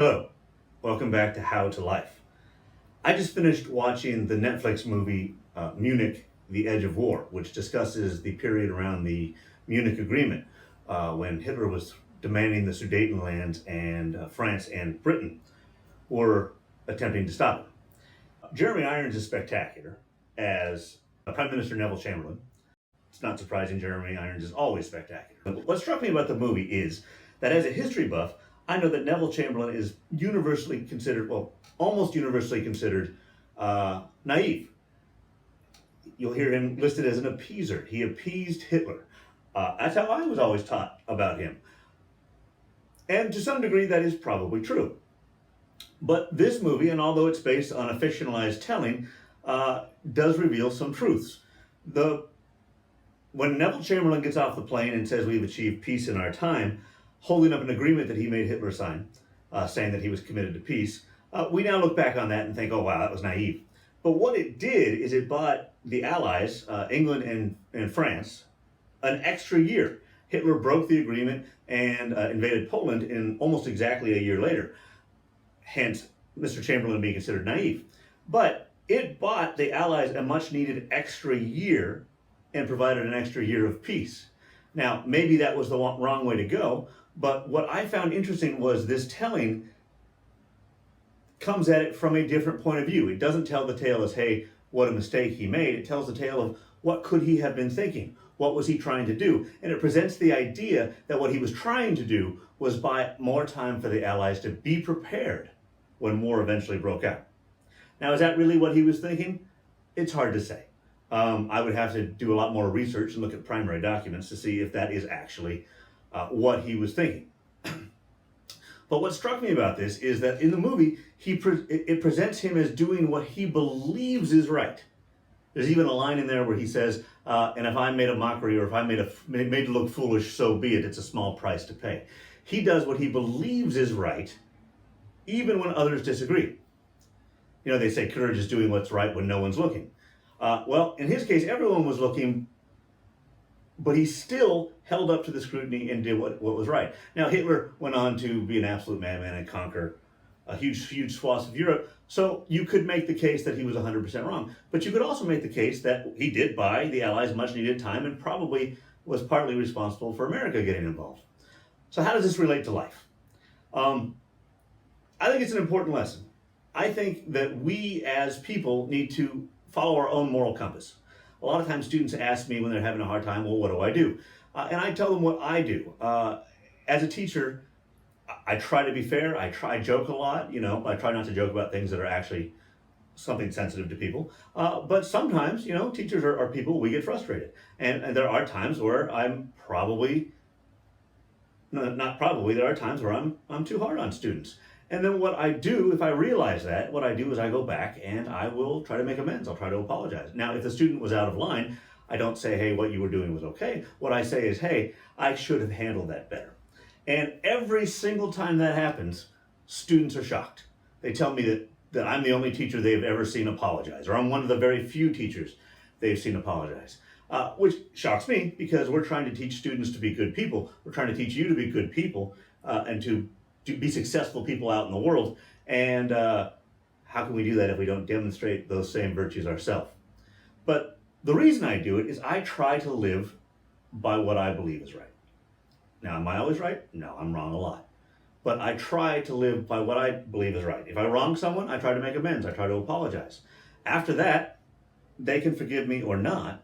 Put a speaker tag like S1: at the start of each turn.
S1: Hello, welcome back to How to Life. I just finished watching the Netflix movie Munich, The Edge of War, which discusses the period around the Munich Agreement when Hitler was demanding the Sudetenland and France and Britain were attempting to stop him. Jeremy Irons is spectacular as Prime Minister Neville Chamberlain. It's not surprising, Jeremy Irons is always spectacular. But what struck me about the movie is that as a history buff, I know that Neville Chamberlain is universally considered, well, almost universally considered naive. You'll hear him listed as an appeaser. He appeased Hitler. That's how I was always taught about him. And to some degree, that is probably true. But this movie, and although it's based on a fictionalized telling, does reveal some truths. When Neville Chamberlain gets off the plane and says we've achieved peace in our time, holding up an agreement that he made Hitler sign, saying that he was committed to peace, we now look back on that and think, oh wow, that was naive. But what it did is it bought the Allies, England and France, an extra year. Hitler broke the agreement and invaded Poland in almost exactly a year later. Hence, Mr. Chamberlain being considered naive. But it bought the Allies a much needed extra year and provided an extra year of peace. Now, maybe that was the wrong way to go, but what I found interesting was this telling comes at it from a different point of view. It doesn't tell the tale as, hey, what a mistake he made. It tells the tale of what could he have been thinking? What was he trying to do? And it presents the idea that what he was trying to do was buy more time for the Allies to be prepared when war eventually broke out. Now, is that really what he was thinking? It's hard to say. I would have to do a lot more research and look at primary documents to see if that is actually what he was thinking. But what struck me about this is that in the movie, it presents him as doing what he believes is right. There's even a line in there where he says, and if I made a mockery or if I made to look foolish, so be it. It's a small price to pay. He does what he believes is right, even when others disagree. You know, they say courage is doing what's right when no one's looking. Well, in his case, everyone was looking, but he still held up to the scrutiny and did what was right. Now, Hitler went on to be an absolute madman and conquer a huge swaths of Europe, so you could make the case that he was 100% wrong. But you could also make the case that he did buy the Allies much needed time and probably was partly responsible for America getting involved. So how does this relate to life? I think it's an important lesson. I think that we as people need to follow our own moral compass. A lot of times students ask me when they're having a hard time, well, what do I do? And I tell them what I do. As a teacher, I try to be fair. I joke a lot, you know. I try not to joke about things that are actually something sensitive to people. But sometimes, you know, teachers are people, we get frustrated. And there are times where I'm probably, no, not probably, there are times where I'm too hard on students. And then what I do, if I realize that, what I do is I go back and I will try to make amends. I'll try to apologize. Now, if the student was out of line, I don't say, hey, what you were doing was okay. What I say is, hey, I should have handled that better. And every single time that happens, students are shocked. They tell me that I'm the only teacher they've ever seen apologize, or I'm one of the very few teachers they've seen apologize. Which shocks me because we're trying to teach students to be good people. We're trying to teach you to be good people and to be successful people out in the world. And how can we do that if we don't demonstrate those same virtues ourselves? But the reason I do it is I try to live by what I believe is right. Now, am I always right? No, I'm wrong a lot. But I try to live by what I believe is right. If I wrong someone, I try to make amends. I try to apologize. After that, they can forgive me or not,